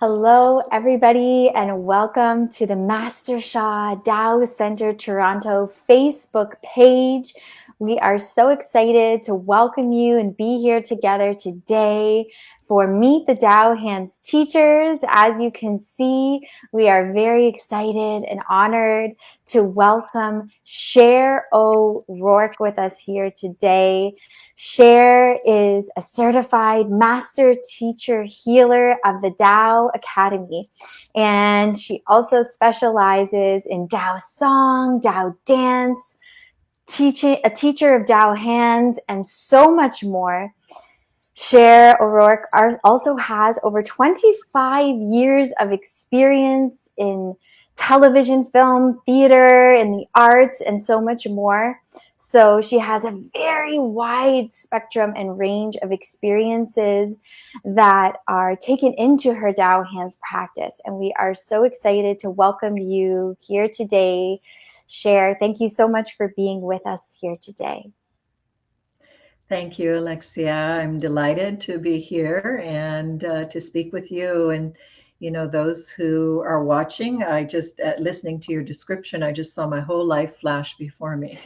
Hello, everybody, and welcome to the Master Sha Tao Center Toronto Facebook page. We are so excited to welcome you and be here together today for Meet the Tao Hands Teachers. As you can see, we are very excited and honored to welcome Sher O'Rourke with us here today. Sher is a certified master teacher healer of the Tao Academy, and she also specializes in Tao song, Tao dance, a teacher of Tao hands, and so much more. Sher O'Rourke also has over 25 years of experience in television, film, theater, in the arts, and so much more. So she has a very wide spectrum and range of experiences that are taken into her Tao Hands practice. And we are so excited to welcome you here today, Sher. Thank you so much for being with us here today. Thank you, Alexia. I'm delighted to be here and to speak with you. And, those who are watching, listening to your description, I just saw my whole life flash before me.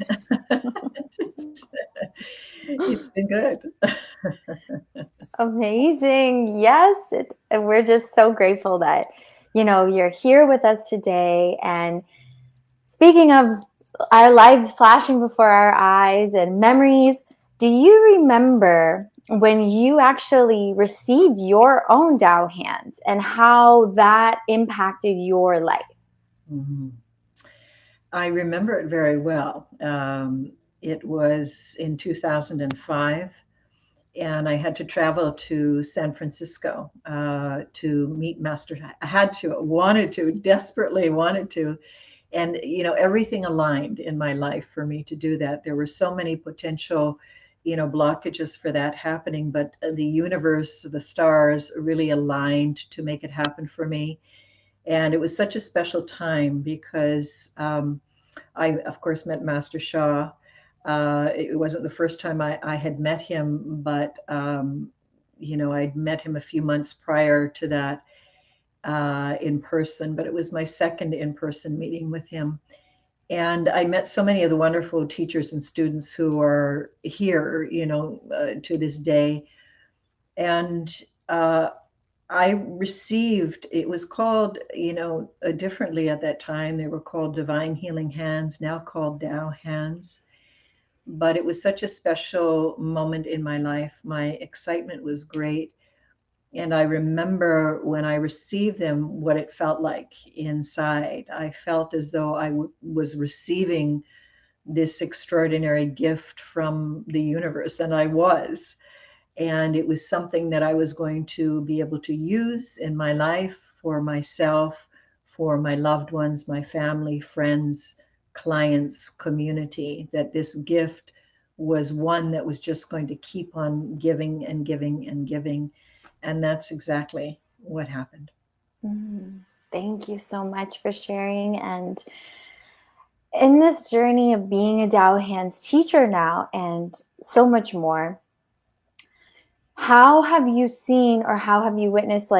It's been good. Amazing. Yes. And we're just so grateful that, you're here with us today. And speaking of our lives flashing before our eyes and memories, do you remember when you actually received your own Tao hands and how that impacted your life? Mhm. I remember it very well. It was in 2005. And I had to travel to San Francisco to meet Master. I had to, wanted to, desperately wanted to, and everything aligned in my life for me to do that. There were so many potential, blockages for that happening, but the universe, the stars, really aligned to make it happen for me. And it was such a special time because I, of course, met Master Sha. It wasn't the first time I had met him, but I'd met him a few months prior to that in person. But it was my second in-person meeting with him, and I met so many of the wonderful teachers and students who are here, to this day. And I received, it was called, differently at that time. They were called Divine Healing Hands, now called Tao Hands. But it was such a special moment in my life. My excitement was great. And I remember when I received them, what it felt like inside. I felt as though was receiving this extraordinary gift from the universe, and I was. And it was something that I was going to be able to use in my life for myself, for my loved ones, my family, friends, clients, community, that this gift was one that was just going to keep on giving and giving and giving. And that's exactly what happened. Thank you so much for sharing. And in this journey of being a Tao Hands teacher now and so much more, how have you seen or how have you witnessed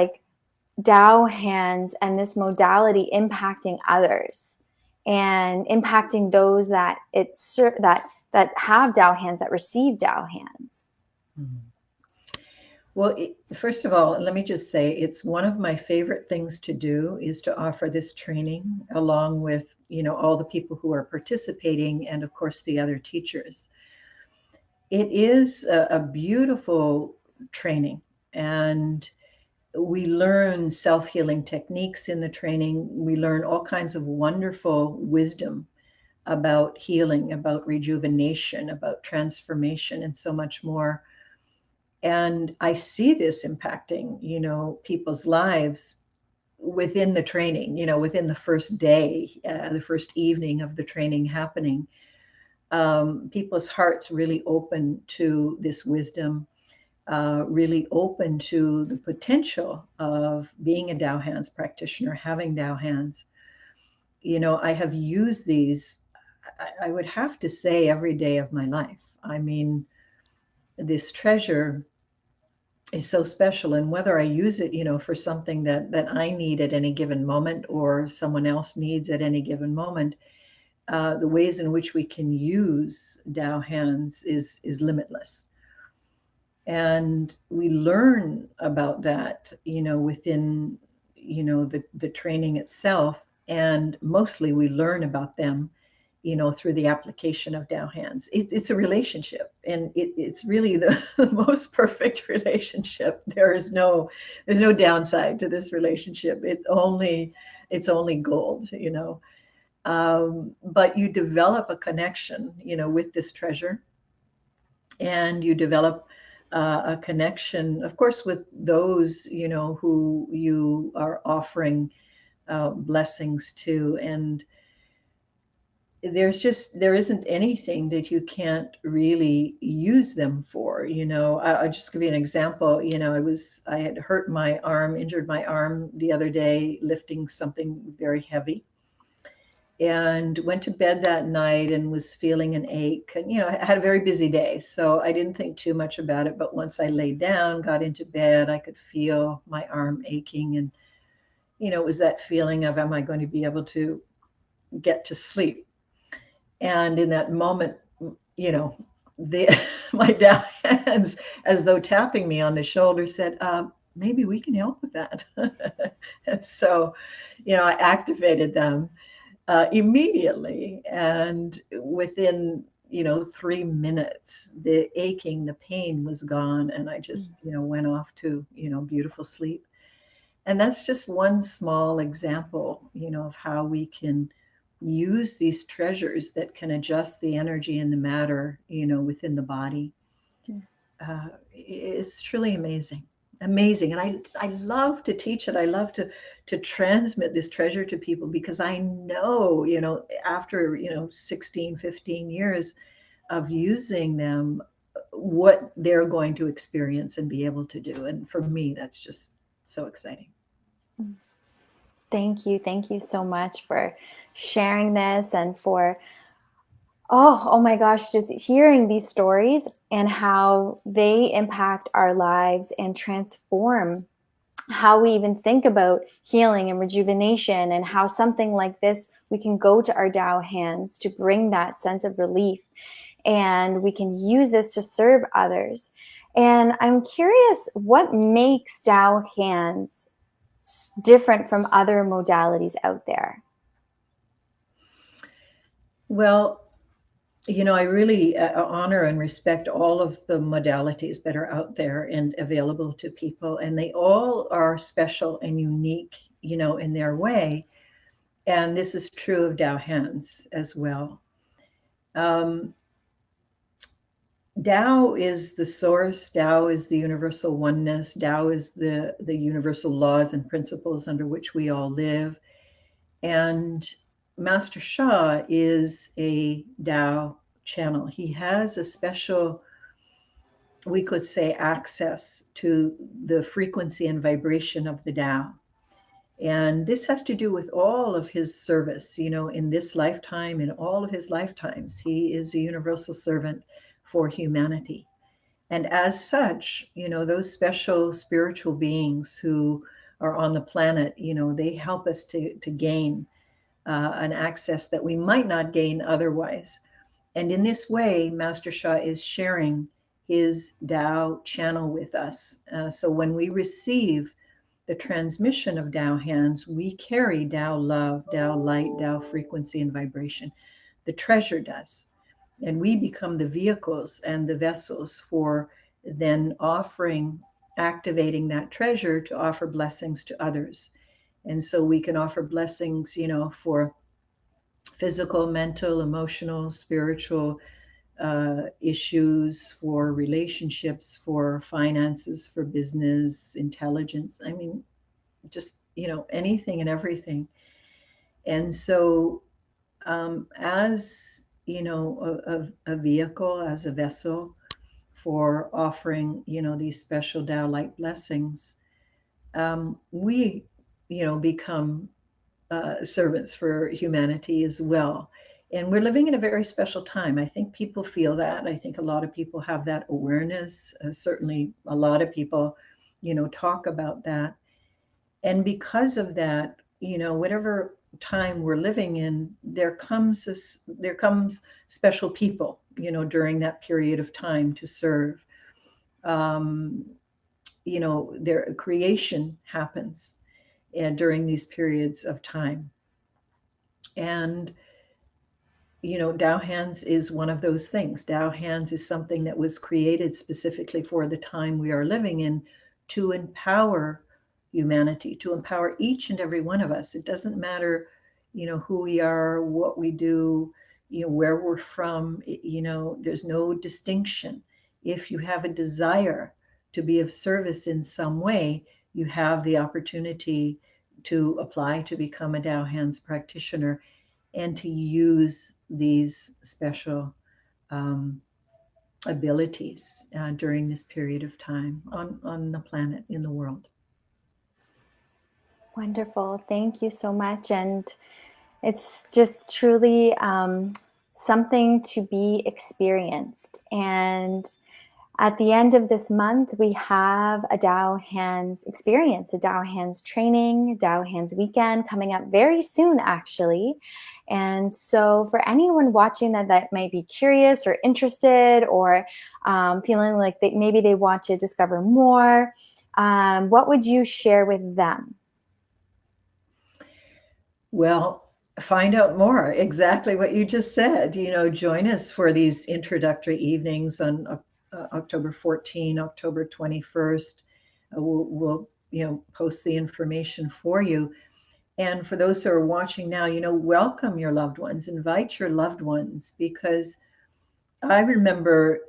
Tao hands and this modality impacting others and impacting those that have Tao hands, that receive Tao hands? Mhm. Well, first of all, let me just say it's one of my favorite things to do is to offer this training along with, all the people who are participating and of course the other teachers. It is a beautiful training, and we learn self-healing techniques in the training. We learn all kinds of wonderful wisdom about healing, about rejuvenation, about transformation, and so much more. And I see this impacting, people's lives within the training, within the first day, the first evening of the training happening. People's hearts really open to this wisdom, really open to the potential of being a Tao Hands practitioner, having Tao Hands. I have used these, I would have to say, every day of my life. I mean, this treasure is so special. And whether I use it, for something that I need at any given moment or someone else needs at any given moment, the ways in which we can use Tao Hands is limitless. And we learn about that, within, the training itself. And mostly we learn about them, through the application of Tao Hands. It's a relationship, and it's really the, the most perfect relationship. There's no downside to this relationship. It's only gold. But you develop a connection, with this treasure, and you develop a connection, of course, with those, who you are offering blessings to. And there isn't anything that you can't really use them for. I'll just give you an example. I had injured my arm the other day lifting something very heavy, and went to bed that night and was feeling an ache, and I had a very busy day, so I didn't think too much about it. But once I laid down, got into bed, I could feel my arm aching. And it was that feeling of, am I going to be able to get to sleep? And in that moment, you know the my Tao hands, as though tapping me on the shoulder, said, maybe we can help with that. And so I activated them immediately. And within 3 minutes, the aching, the pain was gone, and I just went off to beautiful sleep. And that's just one small example, of how we can use these treasures that can adjust the energy and the matter, within the body. It's truly amazing. And I love to teach it. I love to transmit this treasure to people, because I know, after 16, 15 years of using them, what they're going to experience and be able to do. And for me, that's just so exciting. Thank you. Thank you so much for sharing this, and for oh my gosh, just hearing these stories and how they impact our lives and transform how we even think about healing and rejuvenation, and how something like this, we can go to our Tao hands to bring that sense of relief, and we can use this to serve others. And I'm curious, what makes Tao hands different from other modalities out there? Well, I really honor and respect all of the modalities that are out there and available to people, and they all are special and unique, in their way. And this is true of Tao Hands as well. Tao is the source. Tao is the universal oneness. Tao is the universal laws and principles under which we all live. And Master Sha is a Tao channel. He has a special, we could say, access to the frequency and vibration of the Tao. And this has to do with all of his service, in this lifetime, in all of his lifetimes. He is a universal servant for humanity. And as such, those special spiritual beings who are on the planet, they help us to gain an access that we might not gain otherwise. And in this way, Master Sha is sharing his Tao channel with us. So when we receive the transmission of Tao hands, we carry Tao love, Tao light, Tao frequency and vibration. The treasure does. And we become the vehicles and the vessels for then activating that treasure to offer blessings to others. And so we can offer blessings, for physical, mental, emotional, spiritual issues, for relationships, for finances, for business, intelligence. I mean, just, anything and everything. And so, as, a vehicle, as a vessel for offering, these special Tao light blessings, we, become servants for humanity as well. And we're living in a very special time. I think people feel that. I think a lot of people have that awareness. Certainly, a lot of people, talk about that. And because of that, whatever time we're living in, there comes special people, during that period of time to serve. Um, their creation happens during these periods of time. And Tao Hands is one of those things. Tao Hands is something that was created specifically for the time we are living in to empower humanity, to empower each and every one of us. It doesn't matter, who we are, what we do, where we're from, there's no distinction. If you have a desire to be of service in some way, you have the opportunity to apply to become a Tao Hands practitioner and to use these special um, abilities during this period of time on the planet, in the world. Wonderful. Thank you so much. And it's just truly something to be experienced. And at the end of this month, we have a Tao Hands experience, a Tao Hands training, Tao Hands Weekend coming up very soon, actually. And so for anyone watching that might be curious or interested, or feeling like maybe they want to discover more, what would you share with them? Well, find out more, exactly what you just said. Join us for these introductory evenings on October 14, October 21st. We'll post the information for you. And for those who are watching now, welcome your loved ones, invite your loved ones, because I remember,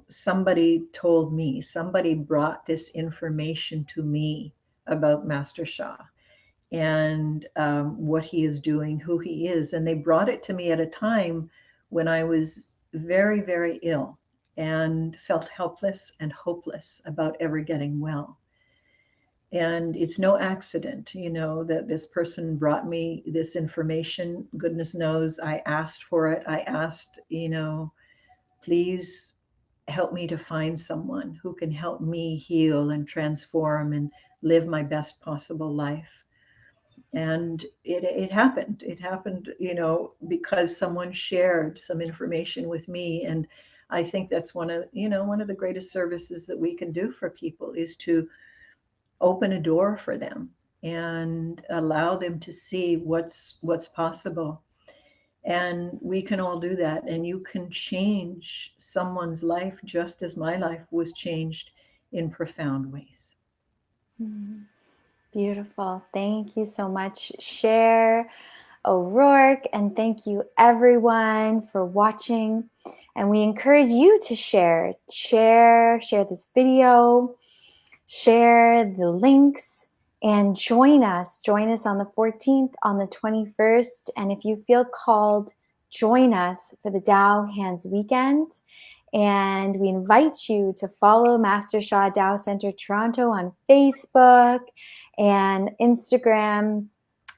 somebody told me, somebody brought this information to me about Master Sha and what he is doing, who he is. And they brought it to me at a time when I was very, very ill and felt helpless and hopeless about ever getting well. And it's no accident, that this person brought me this information. Goodness knows I asked for it. I asked, please help me to find someone who can help me heal and transform and live my best possible life. And it happened. It happened, because someone shared some information with me. And I think that's one of the greatest services that we can do for people, is to open a door for them and allow them to see what's possible. And we can all do that. And you can change someone's life just as my life was changed in profound ways. Beautiful. Thank you so much, Sher O'Rourke, and thank you everyone for watching. And we encourage you to share this video, share the links, and join us. Join us on the 14th, on the 21st. And if you feel called, join us for the Tao Hands Weekend. And we invite you to follow Master Sha Tao Center Toronto on Facebook and Instagram.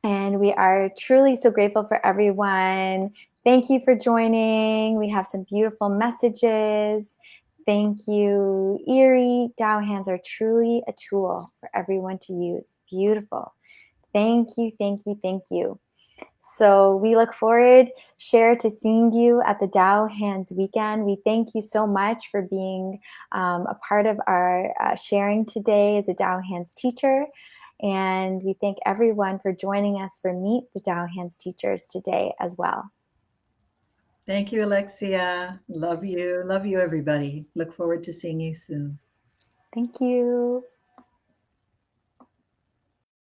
And we are truly so grateful for everyone. Thank you for joining. We have some beautiful messages. Thank you, Erie. Tao Hands are truly a tool for everyone to use. Beautiful. Thank you, thank you, thank you. So we look forward, Sher, to seeing you at the Tao Hands Weekend. We thank you so much for being a part of our sharing today as a Tao Hands teacher. And we thank everyone for joining us for Meet the Tao Hands Teachers today as well. Thank you, Alexia. Love you. Love you, everybody. Look forward to seeing you soon. Thank you.